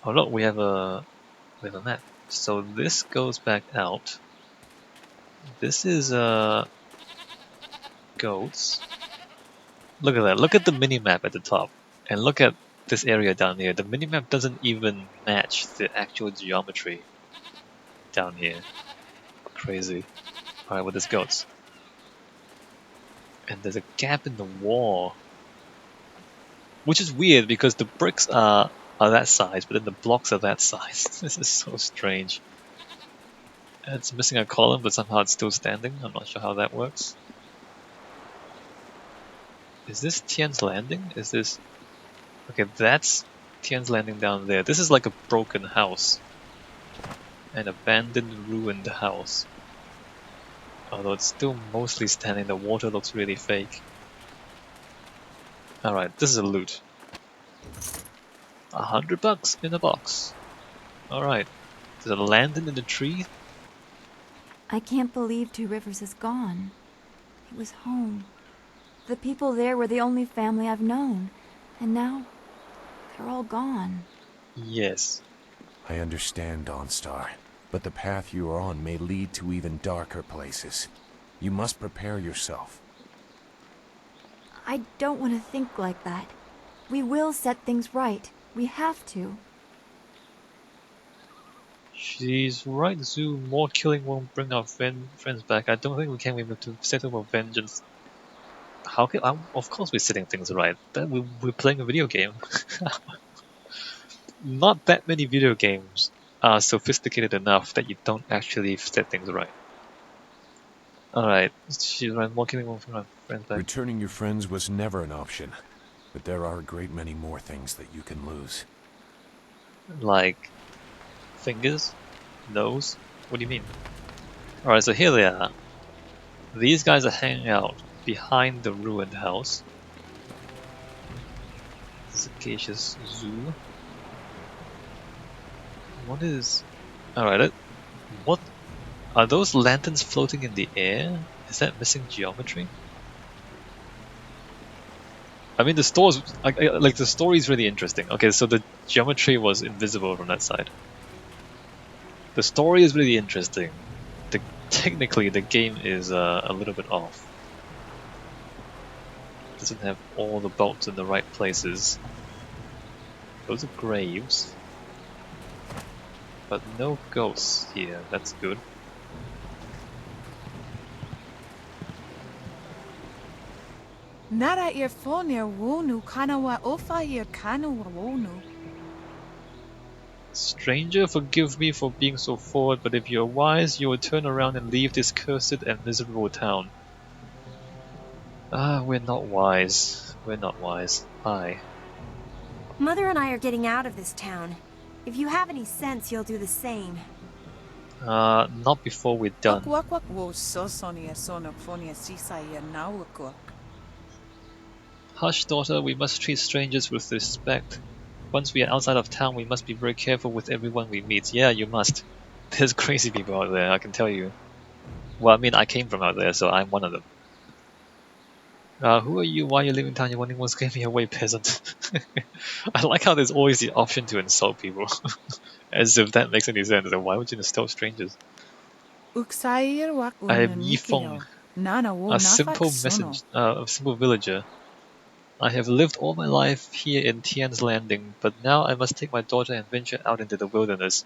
Oh look, we have a map. So this goes back out. This is goats. Look at that. Look at the mini map at the top, and look at this area down here. The mini map doesn't even match the actual geometry down here. Crazy. All right, well, there's goats, and there's a gap in the wall, which is weird because the bricks are that size, but then the blocks are that size. This is so strange. It's missing a column, but somehow it's still standing. I'm not sure how that works. Is this Tien's Landing? Is this... Okay, that's Tien's Landing down there. This is like a broken house. An abandoned, ruined house. Although it's still mostly standing, the water looks really fake. Alright, this is a loot. $100 in a box. Alright. There's a lantern in the tree. I can't believe Two Rivers is gone. It was home. The people there were the only family I've known. And now, they're all gone. Yes. I understand, Dawnstar, but the path you are on may lead to even darker places. You must prepare yourself. I don't want to think like that. We will set things right. We have to. She's right, Zoo. More killing won't bring our friends back. I don't think we can be able to settle for vengeance. How can... of course we're setting things right. We're playing a video game. Not that many video games are sophisticated enough that you don't actually set things right. Alright, she's right. More killing won't bring our friends back. Returning your friends was never an option, but there are a great many more things that you can lose. Like... fingers? Nose? What do you mean? Alright, so here they are. These guys are hanging out behind the ruined house. Sagacious Zoo. What is... Alright, what... Are those lanterns floating in the air? Is that missing geometry? I mean, the store's... like, the story is really interesting. Okay, so the geometry was invisible from that side. The story is really interesting. Technically, the game is a little bit off. Doesn't have all the bolts in the right places. Those are graves. But no ghosts here, that's good. Nara earphone wonu kanawa ofa ear kanawa wonu. Stranger, forgive me for being so forward, but if you're wise, you will turn around and leave this cursed and miserable town. Ah, we're not wise. We're not wise. Hi. Mother and I are getting out of this town. If you have any sense, you'll do the same. Not before we're done. Hush, daughter, we must treat strangers with respect. Once we are outside of town, we must be very careful with everyone we meet. Yeah, you must. There's crazy people out there, I can tell you. Well, I mean, I came from out there, so I'm one of them. Who are you? Why are you leaving town? You're wondering what's getting me away, peasant. I like how there's always the option to insult people. As if that makes any sense. Then why would you insult strangers? I am Yifeng, a simple villager. I have lived all my life here in Tien's Landing, but now I must take my daughter and venture out into the wilderness.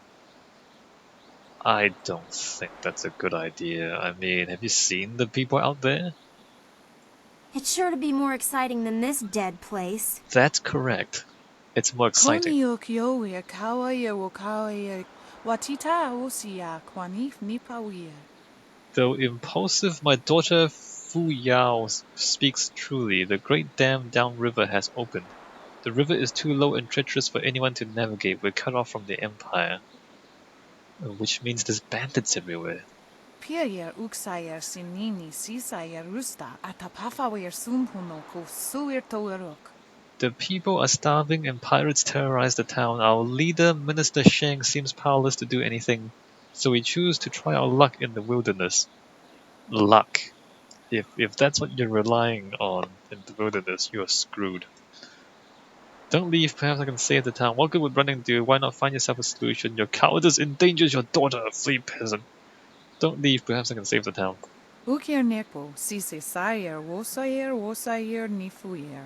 I don't think that's a good idea. I mean, have you seen the people out there? It's sure to be more exciting than this dead place. That's correct. It's more exciting. Though impulsive, my daughter Fu Yao speaks truly. The great dam downriver has opened. The river is too low and treacherous for anyone to navigate. We're cut off from the empire. Which means there's bandits everywhere. The people are starving and pirates terrorize the town. Our leader, Minister Sheng, seems powerless to do anything, so we choose to try our luck in the wilderness. Luck. If that's what you're relying on in the wilderness, you're screwed. Don't leave, perhaps I can save the town. What good would running do? Why not find yourself a solution? Your cowardice endangers your daughter. Flee, peasant. Don't leave, perhaps I can save the town. Ukir Nepo, Sise Sayer, Wosayer, Nifuyer.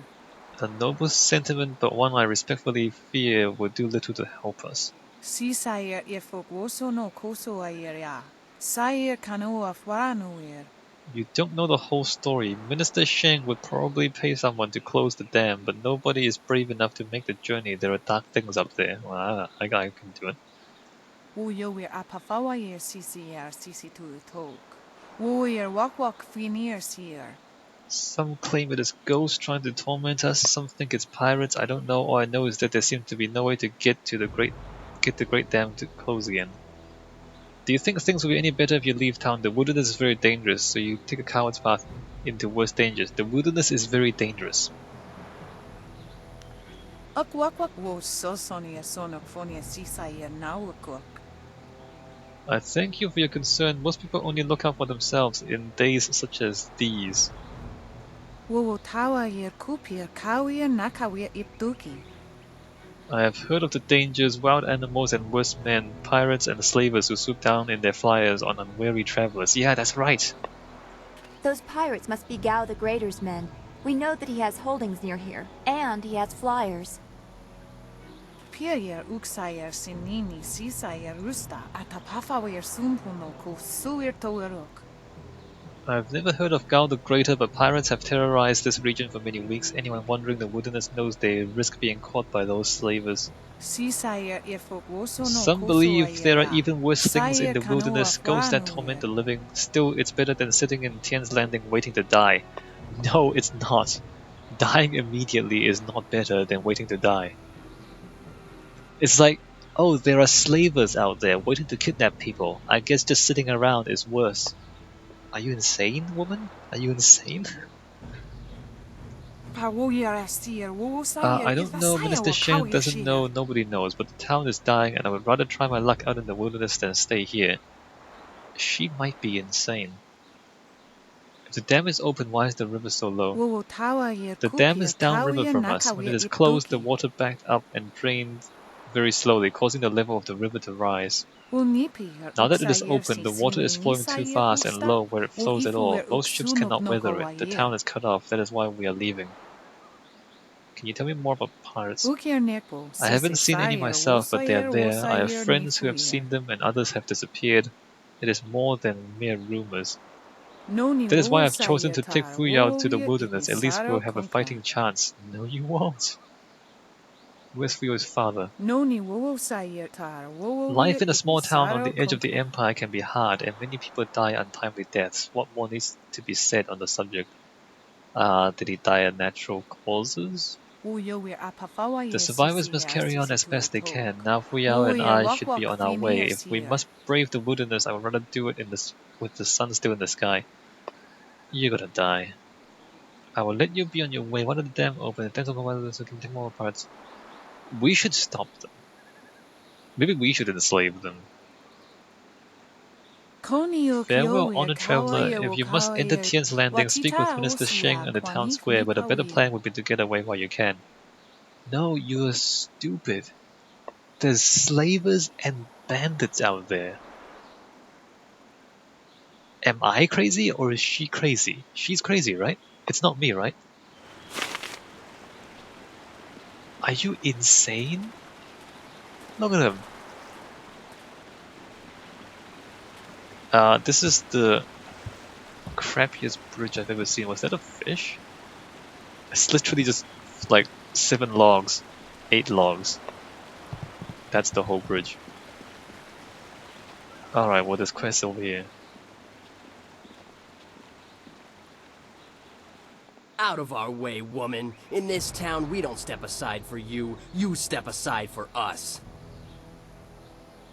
A noble sentiment, but one I respectfully fear will do little to help us. Sisayer Ifok Woso no Koso Ayer. Sayer Kanoa Faranuer. You don't know the whole story. Minister Sheng would probably pay someone to close the dam, but nobody is brave enough to make the journey. There are dark things up there. Well, I can do it. Woyower Apafawayer Sisi to talk. Woyer Wak Finir Seer. Some claim it is ghosts trying to torment us. Some think it's pirates. I don't know. All I know is that there seems to be no way to get the great dam to close again. Do you think things will be any better if you leave town? The wilderness is very dangerous, so you take a coward's path into worse dangers. The wilderness is very dangerous. Wak wo Sosonia Sonophonia Sisayer Nawakok. I thank you for your concern. Most people only look out for themselves in days such as these. Wo Tawayer Kupir Kawier Nakawier Iptuki. I have heard of the dangers, wild animals and worse men, pirates and slavers who swoop down in their flyers on unwary travelers. Yeah, that's right. Those pirates must be Gao the Greater's men. We know that he has holdings near here, and he has flyers. Pier Uksayer Sinini Sisayer Rusta Atapafawer Sumpuno Kusuir Towerok. I've never heard of Gao the Greater, but pirates have terrorized this region for many weeks. Anyone wandering the wilderness knows they risk being caught by those slavers. Some believe there are even worse things in the wilderness, ghosts that torment the living. Still, it's better than sitting in Tien's Landing waiting to die. No, it's not. Dying immediately is not better than waiting to die. It's like, oh, there are slavers out there waiting to kidnap people. I guess just sitting around is worse. Are you insane, woman? Are you insane? I don't know. Minister Shen doesn't know. Nobody knows. But the town is dying, and I would rather try my luck out in the wilderness than stay here. She might be insane. If the dam is open, why is the river so low? The dam is downriver from us. When it is closed, the water backed up and drained very slowly, causing the level of the river to rise. Now that it is open, the water is flowing too fast and low where it flows at all. Most ships cannot weather it. The town is cut off. That is why we are leaving. Can you tell me more about pirates? I haven't seen any myself, but they are there. I have friends who have seen them and others have disappeared. It is more than mere rumors. That is why I've chosen to take Fuyao to the wilderness. At least we'll have a fighting chance. No, you won't. Where's Fuyo's father? Life in a small town on the edge of the empire can be hard, and many people die untimely deaths. What more needs to be said on the subject? Did he die of natural causes? The survivors must carry on as best they can. Now Fuyao and I should be on our way. If we must brave the wilderness, I would rather do it with the sun still in the sky. You're gonna die. I will let you be on your way. Why did the dam open? The dam's open, why does it take more parts? We should stop them. Maybe we should enslave them. Farewell, honored traveler. If you must enter Tien's Landing, speak with Minister Sheng in the town square, but a better plan would be to get away while you can. No, you're stupid. There's slavers and bandits out there. Am I crazy or is she crazy? She's crazy, right? It's not me, right? Are you insane? Look at him. This is the crappiest bridge I've ever seen. Was that a fish? It's literally just like 7 logs, 8 logs. That's the whole bridge. Alright, well, there's quests over here. Out of our way, woman. In this town, we don't step aside for you. You step aside for us.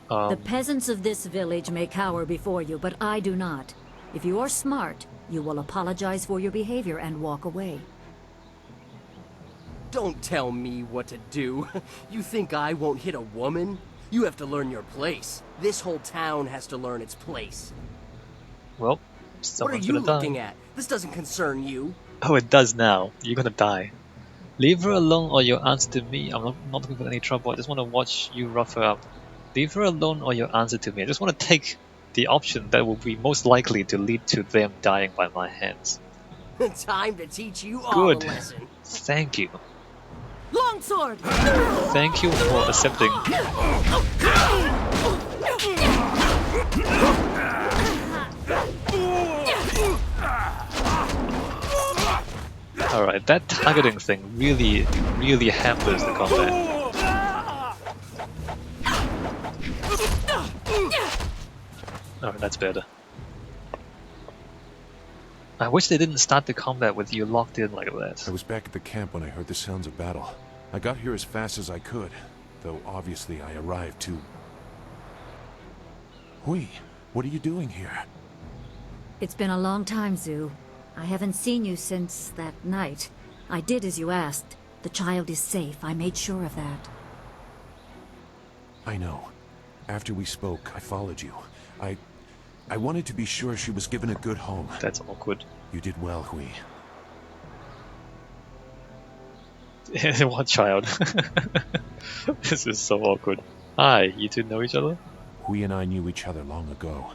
The peasants of this village may cower before you, but I do not. If you are smart, you will apologize for your behavior and walk away. Don't tell me what to do. You think I won't hit a woman? You have to learn your place. This whole town has to learn its place. Well, What are someone's you gonna die. looking at? This doesn't concern you. Oh, it does now. You're gonna die. Leave her alone or you'll answer to me. I'm not looking for any trouble. I just want to watch you rough her up. Leave her alone or you'll answer to me. I just want to take the option that will be most likely to lead to them dying by my hands. Time to teach you all a Good. lesson. Thank you. Longsword! Thank you for accepting. Alright, that targeting thing really hampers the combat. Alright, that's better. I wish they didn't start the combat with you locked in like that. I was back at the camp when I heard the sounds of battle. I got here as fast as I could, though obviously I arrived too... Hui, what are you doing here? It's been a long time, Zhu. I haven't seen you since that night. I did as you asked. The child is safe. I made sure of that. I know. After we spoke, I followed you. I wanted to be sure she was given a good home. That's awkward. You did well, Hui. What child? This is so awkward. Hi, you two know each other? Hui and I knew each other long ago.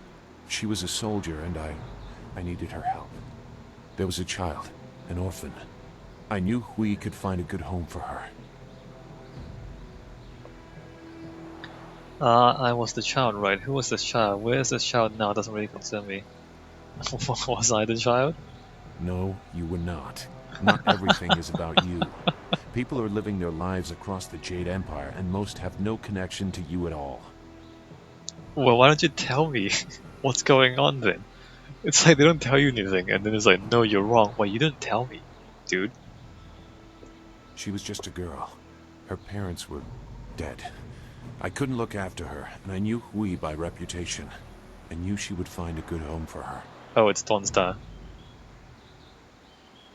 She was a soldier and I needed her help. There was a child, an orphan. I knew Hui could find a good home for her. I was the child, right? Who was this child? Where is this child now? Doesn't really concern me. Was I the child? No, you were not. Not everything is about you. People are living their lives across the Jade Empire, and most have no connection to you at all. Well, why don't you tell me what's going on then? It's like they don't tell you anything, and then it's like, no, you're wrong. Well, you didn't tell me, dude. She was just a girl. Her parents were dead. I couldn't look after her, and I knew Hui by reputation. I knew she would find a good home for her. Oh, it's Dawnstar.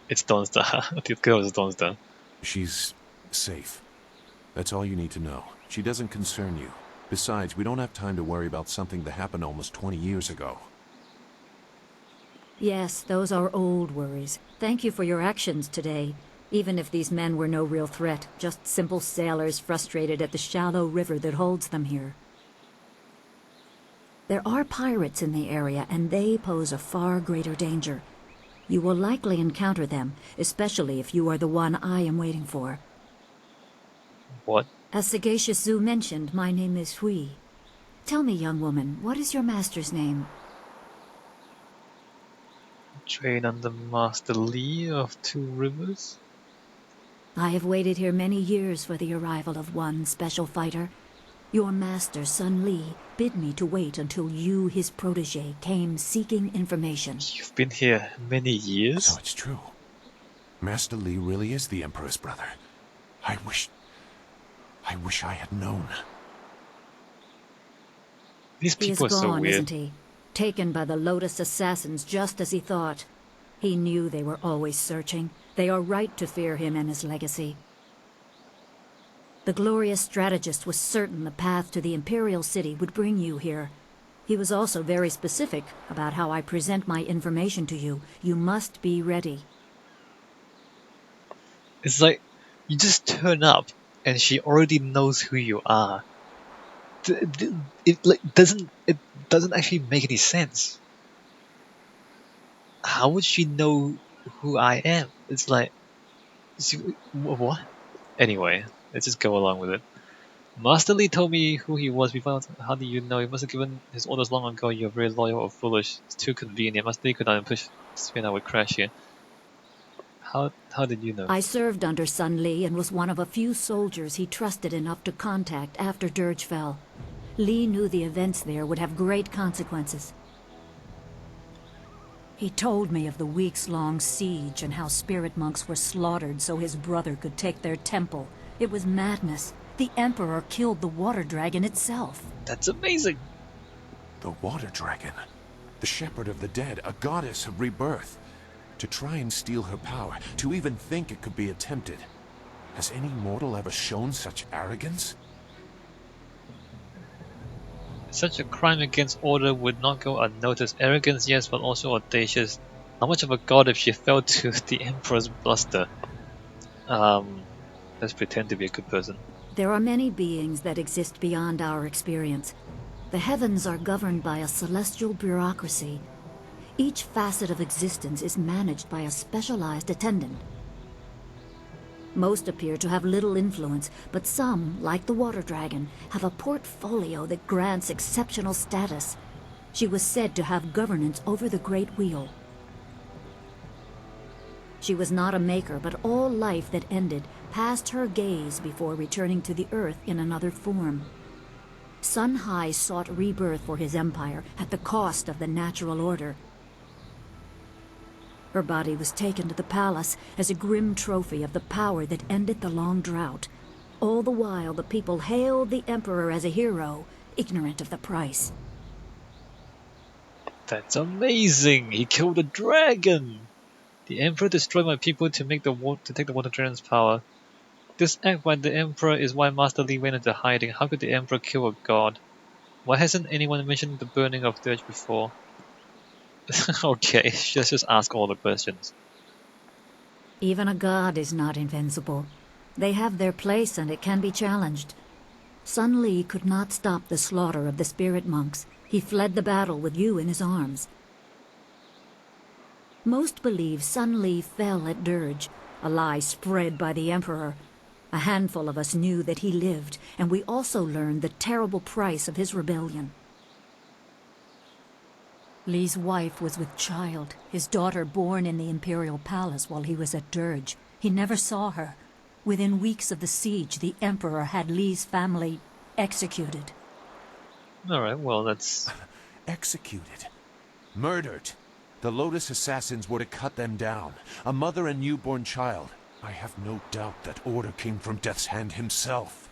It's Dawnstar. The girl is Dawnstar. She's safe. That's all you need to know. She doesn't concern you. Besides, we don't have time to worry about something that happened almost 20 years ago. Yes, those are old worries. Thank you for your actions today. Even if these men were no real threat, just simple sailors frustrated at the shallow river that holds them here. There are pirates in the area, and they pose a far greater danger. You will likely encounter them, especially if you are the one I am waiting for. What? As Sagacious Zhu mentioned, my name is Hui. Tell me, young woman, what is your master's name? Train under Master Li of Two Rivers? I have waited here many years for the arrival of one special fighter. Your master, Sun Li, bid me to wait until you, his protege, came seeking information. You've been here many years? So it's true. Master Li really is the Emperor's brother. I wish I had known. These He is people are so gone, weird. isn't he? Taken by the Lotus assassins just as he thought. He knew they were always searching. They are right to fear him and his legacy. The glorious strategist was certain the path to the Imperial City would bring you here. He was also very specific about how I present my information to you. You must be ready. It's like, you just turn up and she already knows who you are. It doesn't actually make any sense. How would she know who I am? It's like, what? Anyway, let's just go along with it. Master Li told me who he was before. How do you know? He must have given his orders long ago. You're very loyal or foolish. It's too convenient. Master Li could not push spin. I would crash here. How did you know? I served under Sun Li and was one of a few soldiers he trusted enough to contact after Dirge fell. Li knew the events there would have great consequences. He told me of the weeks-long siege and how spirit monks were slaughtered so his brother could take their temple. It was madness. The Emperor killed the water dragon itself. That's amazing. The Water Dragon. The Shepherd of the Dead, a goddess of rebirth. To try and steal her power, to even think it could be attempted. Has any mortal ever shown such arrogance? Such a crime against order would not go unnoticed. Arrogance, yes, but also audacious. How much of a god if she fell to the Emperor's bluster? Let's pretend to be a good person. There are many beings that exist beyond our experience. The heavens are governed by a celestial bureaucracy. Each facet of existence is managed by a specialized attendant. Most appear to have little influence, but some, like the water dragon, have a portfolio that grants exceptional status. She was said to have governance over the Great Wheel. She was not a maker, but all life that ended passed her gaze before returning to the earth in another form. Sun Hai sought rebirth for his empire at the cost of the natural order. Her body was taken to the palace as a grim trophy of the power that ended the long drought. All the while, the people hailed the emperor as a hero, ignorant of the price. That's amazing! He killed a dragon! The Emperor destroyed my people to take the Water Dragon's power. This act by the Emperor is why Master Li went into hiding. How could the Emperor kill a god? Why hasn't anyone mentioned the burning of Dirge before? Okay, let's just ask all the questions. Even a god is not invincible. They have their place and it can be challenged. Sun Li could not stop the slaughter of the spirit monks. He fled the battle with you in his arms. Most believe Sun Li fell at Dirge, a lie spread by the Emperor. A handful of us knew that he lived, and we also learned the terrible price of his rebellion. Li's wife was with child, his daughter born in the Imperial Palace while he was at Dirge. He never saw her. Within weeks of the siege, the Emperor had Li's family executed. Alright, well that's... Executed. Murdered. The Lotus assassins were to cut them down. A mother and newborn child. I have no doubt that order came from Death's Hand himself.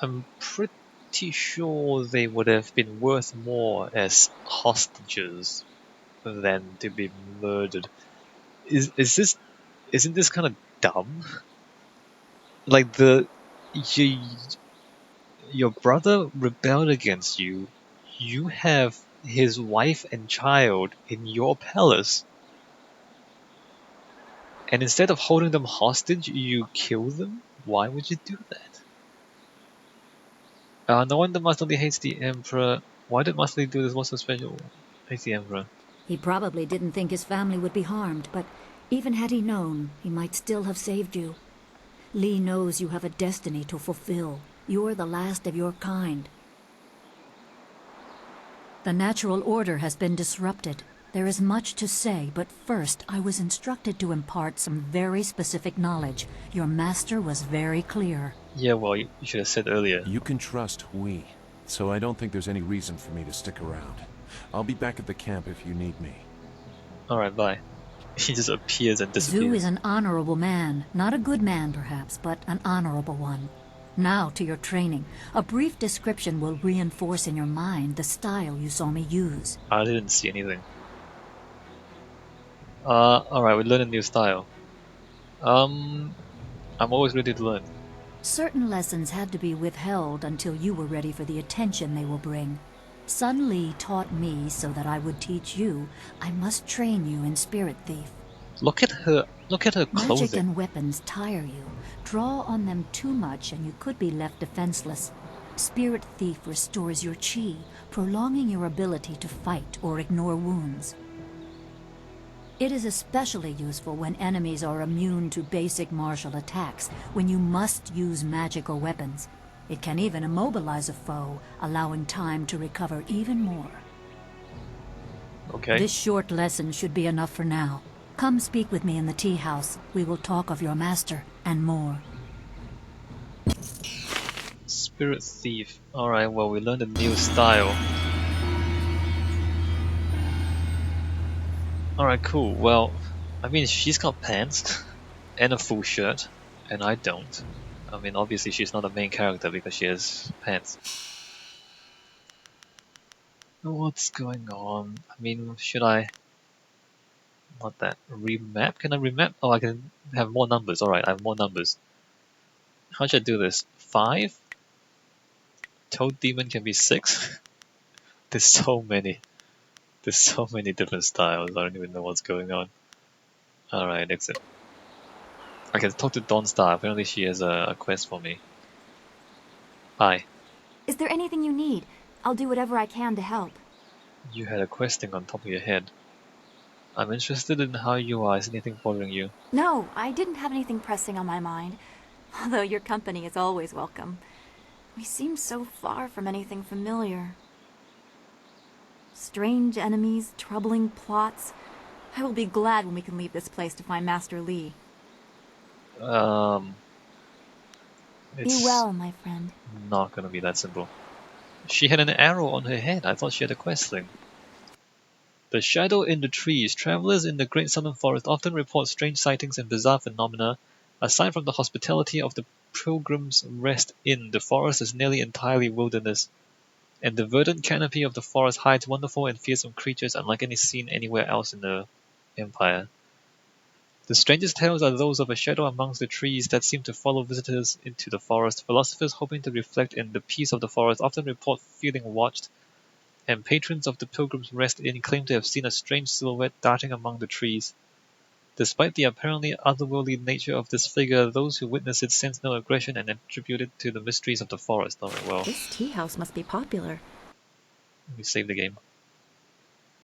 I'm pretty sure they would have been worth more as hostages than to be murdered. Isn't this kind of dumb? Like your brother rebelled against you. You have his wife and child in your palace. And instead of holding them hostage, you kill them? Why would you do that? No wonder Master Li hates the Emperor. Why did Master Li do this? What's so special? Hates the Emperor. He probably didn't think his family would be harmed, but even had he known, he might still have saved you. Li knows you have a destiny to fulfill. You're the last of your kind. The natural order has been disrupted. There is much to say, but first I was instructed to impart some very specific knowledge. Your master was very clear. Yeah, well, you should have said earlier. You can trust we, so I don't think there's any reason for me to stick around. I'll be back at the camp if you need me. Alright, bye. He just appears and disappears. Zhu is an honorable man. Not a good man, perhaps, but an honorable one. Now to your training. A brief description will reinforce in your mind the style you saw me use. I didn't see anything. Alright, we learn a new style. I'm always ready to learn. Certain lessons had to be withheld until you were ready for the attention they will bring. Sun Li taught me so that I would teach you. I must train you in Spirit Thief. Look at her Magic clothing. and weapons tire you. Draw on them too much and you could be left defenseless. Spirit Thief restores your chi, prolonging your ability to fight or ignore wounds. It is especially useful when enemies are immune to basic martial attacks, when you must use magic or weapons. It can even immobilize a foe, allowing time to recover even more. Okay. This short lesson should be enough for now. Come speak with me in the tea house. We will talk of your master and more. Spirit Thief. Alright, well, we learned a new style. Alright, cool. Well, I mean, she's got pants and a full shirt, and I don't. I mean, obviously she's not the main character because she has pants. What's going on? I mean, should I... Not that. Remap? Can I remap? Oh, I can have more numbers. Alright, I have more numbers. How should I do this? 5? Toad Demon can be 6? There's so many. There's so many different styles. I don't even know what's going on. Alright, exit. I can talk to Dawnstar. Apparently she has a quest for me. Hi. Is there anything you need? I'll do whatever I can to help. You had a quest thing on top of your head. I'm interested in how you are. Is anything bothering you? No, I didn't have anything pressing on my mind. Although your company is always welcome. We seem so far from anything familiar. Strange enemies, troubling plots. I will be glad when we can leave this place to find Master Li. Be It's well, my friend. not gonna be that simple. She had an arrow on her head. I thought she had a quest thing. The shadow in the trees. Travelers in the Great Southern Forest often report strange sightings and bizarre phenomena. Aside from the hospitality of the Pilgrim's Rest Inn, the forest is nearly entirely wilderness, and the verdant canopy of the forest hides wonderful and fearsome creatures unlike any seen anywhere else in the Empire. The strangest tales are those of a shadow amongst the trees that seem to follow visitors into the forest. Philosophers hoping to reflect in the peace of the forest often report feeling watched, and patrons of the Pilgrim's Rest Inn claim to have seen a strange silhouette darting among the trees. Despite the apparently otherworldly nature of this figure, those who witness it sense no aggression and attribute it to the mysteries of the forest. Alright, well, This tea house must be popular. let me save the game.